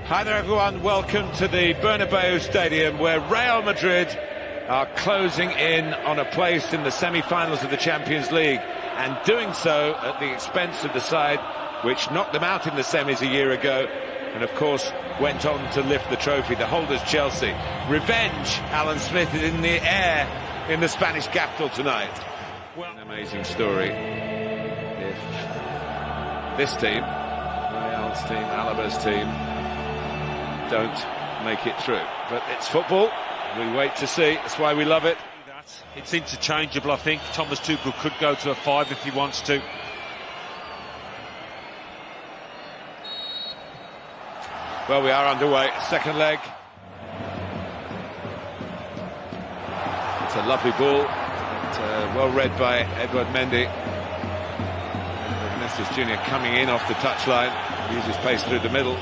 Hi there everyone, welcome to the Bernabeu Stadium where Real Madrid are closing in on a place in the semi-finals of the Champions League, and doing so at the expense of the side which knocked them out in the semis a year ago and of course went on to lift the trophy, the holders Chelsea. Revenge, Alan Smith, is in the air in the Spanish capital tonight. Well, an amazing story if this team, Real's team, Alaba's team, don't make it through. But it's football, we wait to see, that's why we love it. It's interchangeable, I think. Thomas Tuchel could go to a 5 if he wants to. Well, we are underway, second leg. It's a lovely ball, well read by Edouard Mendy. Vinicius Junior coming in off the touchline, uses pace through the middle.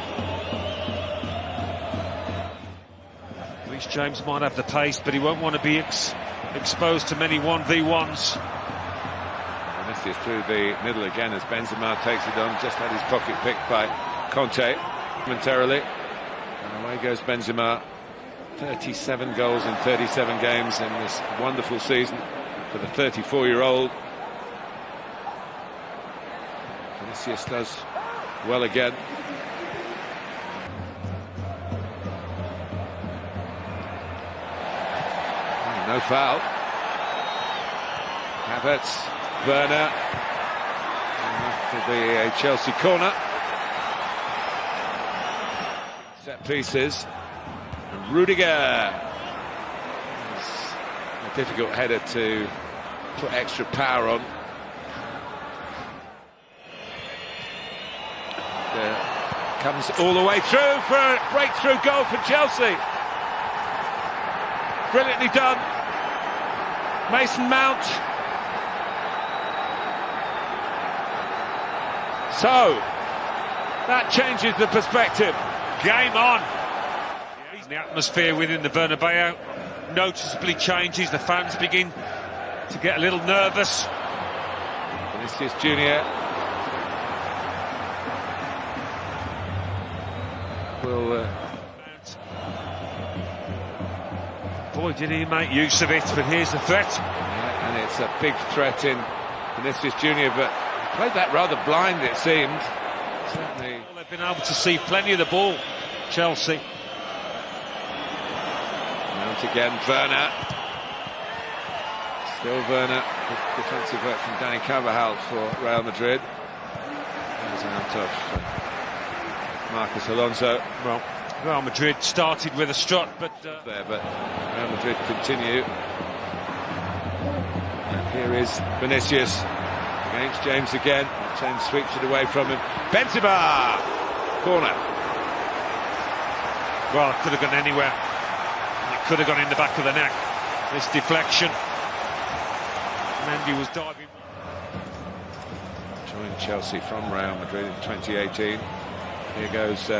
Reece James might have the pace, but he won't want to be exposed to many 1v1s. Vinicius through the middle again as Benzema takes it on, just had his pocket picked by Conte momentarily. And away goes Benzema. 37 goals in 37 games in this wonderful season for the 34-year-old. Vinicius does well again. No foul. Havertz, Werner, to the Chelsea corner. Set pieces. And Rudiger. It's a difficult header to put extra power on. Comes all the way through for a breakthrough goal for Chelsea. Brilliantly done. Mason Mount. So, that changes the perspective. Game on. The atmosphere within the Bernabeu noticeably changes. The fans begin to get a little nervous. Vinicius Junior will... Boy, did he make use of it, but here's the threat. Yeah, and it's a big threat in Vinicius Junior, but played that rather blind, it seemed. Certainly. Well, they've been able to see plenty of the ball, Chelsea. Mount again, Werner. Still Werner. Good defensive work from Dani Carvajal for Real Madrid. Comes out of Marcos Alonso. Well, Real Madrid started with a strut, but Real Madrid continue. And here is Vinicius against James again. James sweeps it away from him. Benzema! Corner. Well, it could have gone anywhere. It could have gone in the back of the neck. This deflection. Mendy was diving. Joined Chelsea from Real Madrid in 2018. Here goes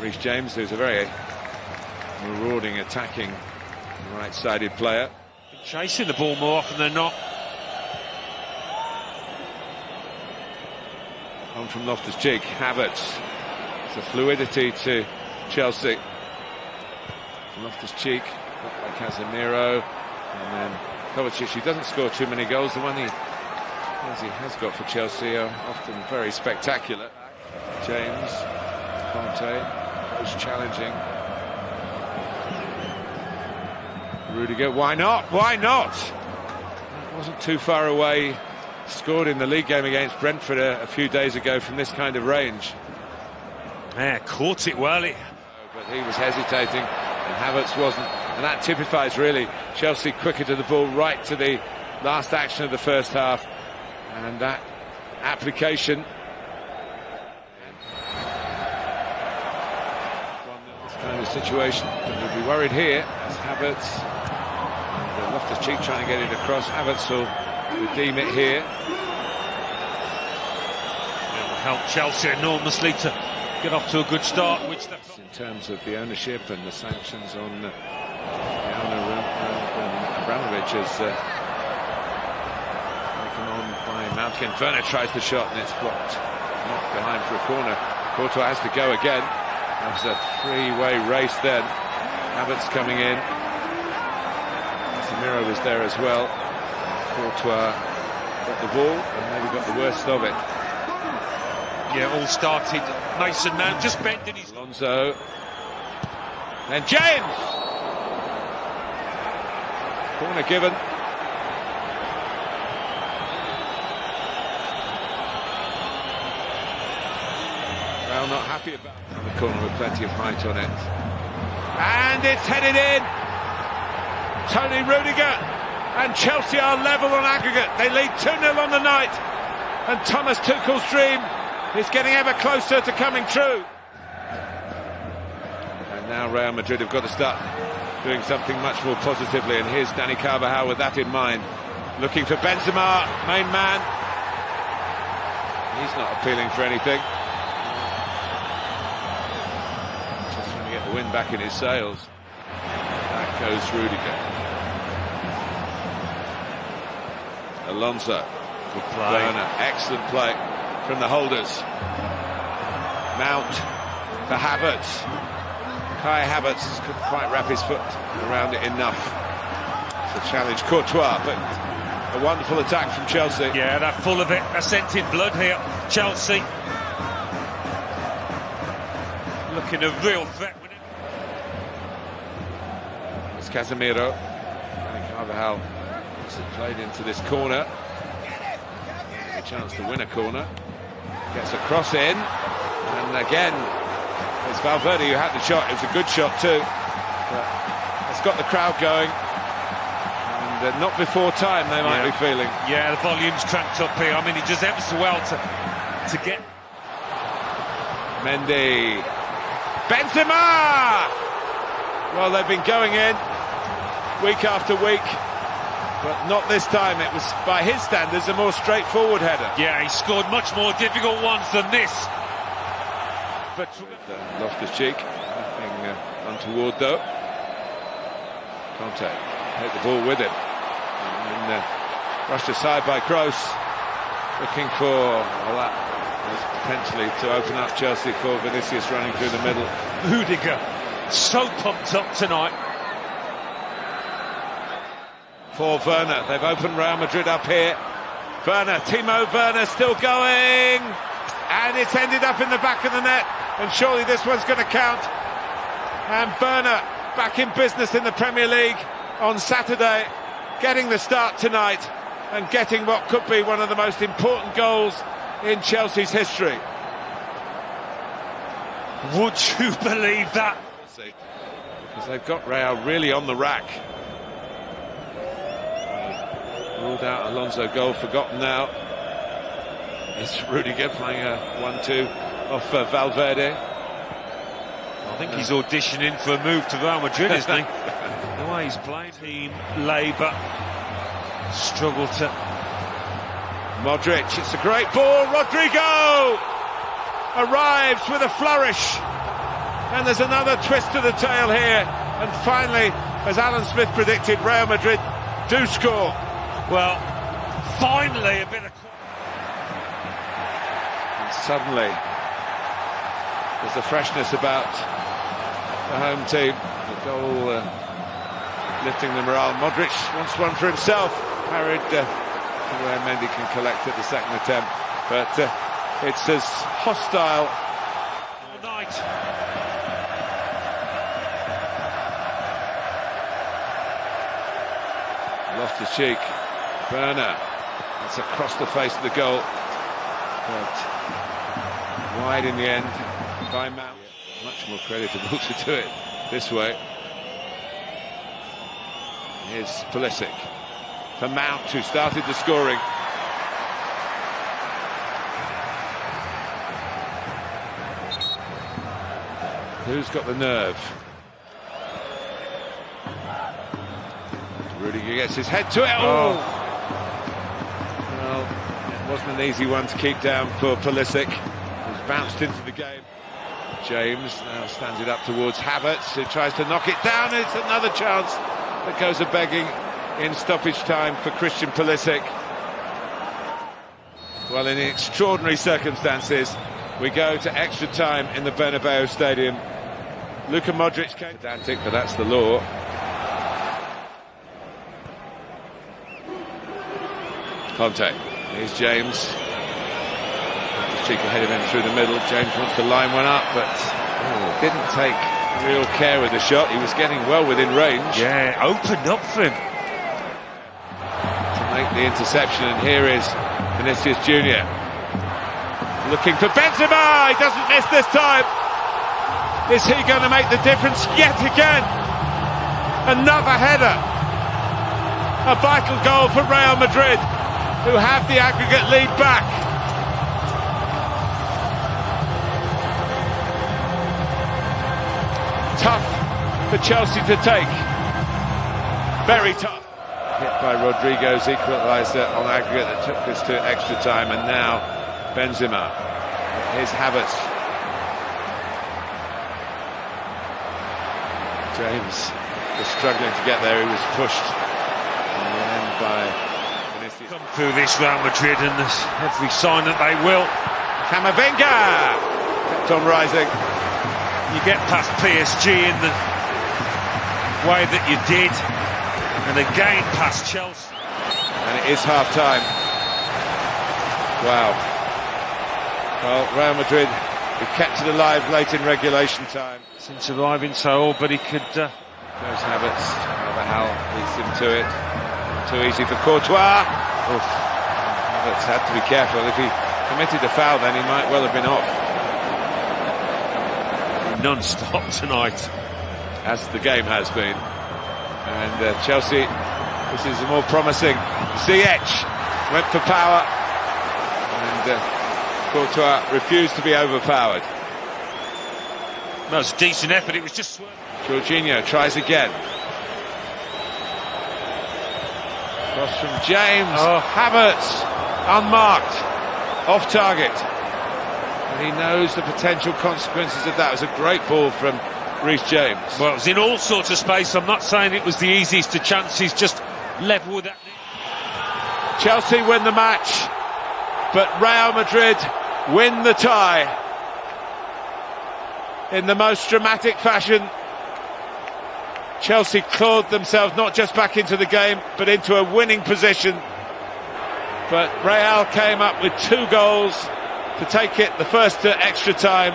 Reece James, who's a very marauding, attacking, right-sided player. Chasing the ball more often than not. On from Loftus-Cheek, Havertz. It's a fluidity to Chelsea. Loftus-Cheek, by Casemiro, and then Kovacic, who doesn't score too many goals. The one he has got for Chelsea are often very spectacular. James, Conte, close challenging. Rudiger, why not? Why not? It wasn't too far away. Scored in the league game against Brentford a few days ago from this kind of range. Yeah, caught it well. But he was hesitating, and Havertz wasn't. And that typifies really Chelsea quicker to the ball, right to the last action of the first half. And that application. This kind of situation, but we'll be worried here as Havertz. And Loftus-Cheek trying to get it across. Havertz will redeem it here. It will help Chelsea enormously to get off to a good start, which that's in terms of the ownership and the sanctions on Abramovich is taken on by Mount. Werner tries the shot and it's blocked, knocked behind for a corner. Courtois has to go again. That was a three-way race then. Havertz coming in. Casemiro was there as well. Courtois got the ball and maybe got the worst of it. Yeah, all started. Mason Mount just bending his... Alonso. And James! Corner given. Well, not happy about the corner with plenty of height on it. And it's headed in. Tony Rudiger and Chelsea are level on aggregate. They lead 2-0 on the night. And Thomas Tuchel's dream is getting ever closer to coming true. And now Real Madrid have got to start doing something much more positively. And here's Dani Carvajal with that in mind. Looking for Benzema, main man. He's not appealing for anything. The wind back in his sails. Back goes Rudiger. Alonso. Good play. Werner. Excellent play from the holders. Mount for Havertz. Kai Havertz couldn't quite wrap his foot around it enough to challenge Courtois, but a wonderful attack from Chelsea. Yeah, they're full of it. They're scented blood here. Chelsea looking a real threat. It's Casemiro. Dani Carvajal has played into this corner. A chance to win a corner. Gets a cross in. And again, it's Valverde who had the shot. It was a good shot too. But it's got the crowd going. And not before time, they might be feeling. Yeah, the volume's cranked up here. I mean, he does ever so well to get... Mendy. Benzema! Well, they've been going in week after week, but not this time. It was, by his standards, a more straightforward header. Yeah, he scored much more difficult ones than this. But Loftus-Cheek, nothing untoward though. Conte take the ball with him, and then brushed aside by Kroos, looking for, well, that was potentially to open up Chelsea for Vinicius running through the middle. Rudiger, so pumped up tonight. For Werner, they've opened Real Madrid up here. Werner, Timo Werner still going, and it's ended up in the back of the net, and surely this one's going to count. And Werner back in business in the Premier League on Saturday, getting the start tonight and getting what could be one of the most important goals in Chelsea's history. Would you believe that? Because they've got Real really on the rack. Ruled out Alonso goal, forgotten now. It's Rudiger playing a 1-2 off Valverde. I think he's auditioning for a move to Real Madrid, isn't he? The way he's playing. Team Labour struggle to... Modric, it's a great ball. Rodrigo arrives with a flourish. And there's another twist to the tail here. And finally, as Alan Smith predicted, Real Madrid do score. Well, finally a bit of... And suddenly, there's a freshness about the home team. The goal lifting the morale. Modric wants one for himself. Parried where Mendy can collect at the second attempt. But it's as hostile all night. Loftus-Cheek, Werner, it's across the face of the goal, but wide in the end by Mount. Much more creditable to do it this way. Here's Pulisic for Mount, who started the scoring. Who's got the nerve? Rudiger gets his head to it. Oh! Well, it wasn't an easy one to keep down for Pulisic. He's bounced into the game. James now stands it up towards Havertz, who tries to knock it down. It's another chance that goes a-begging in stoppage time for Christian Pulisic. Well, in extraordinary circumstances, We go to extra time in the Bernabeu Stadium. Luka Modric came pedantic, but that's the law. Conte. Here's James. Cheek ahead of him through the middle. James wants to line one up, but didn't take real care with the shot. He was getting well within range. Yeah, opened up for him to make the interception, and here is Vinicius Junior looking for Benzema. He doesn't miss this time. Is he going to make the difference yet again? Another header. A vital goal for Real Madrid, who have the aggregate lead back. Tough for Chelsea to take. Very tough. Hit by Rodrigo's equaliser on aggregate that took us to extra time, and now Benzema. Here's Havertz. James was struggling to get there. He was pushed in the end by Vinicius. Come through this Real Madrid, and there's every sign that they will. Camavinga kept on rising. You get past PSG in the way that you did, and again past Chelsea. And it is half-time. Wow. Well, Real Madrid, we kept it alive late in regulation time. Since arriving so, but he could... Goes Havertz. Carvajal leads him to it. Too easy for Courtois. Oof. Havertz had to be careful. If he committed a foul, then he might well have been off. Non-stop tonight, as the game has been. And Chelsea, this is more promising. Ziyech went for power, and Courtois refused to be overpowered. That was a decent effort, it was just... Jorginho tries again. Cross from James. Havertz, unmarked, off target. And he knows the potential consequences of that. It was a great ball from Reece James. Well, it was in all sorts of space. I'm not saying it was the easiest of chances, just level with that. Chelsea win the match, but Real Madrid win the tie in the most dramatic fashion. Chelsea clawed themselves not just back into the game, but into a winning position. But Real came up with 2 goals to take it, the first to extra time.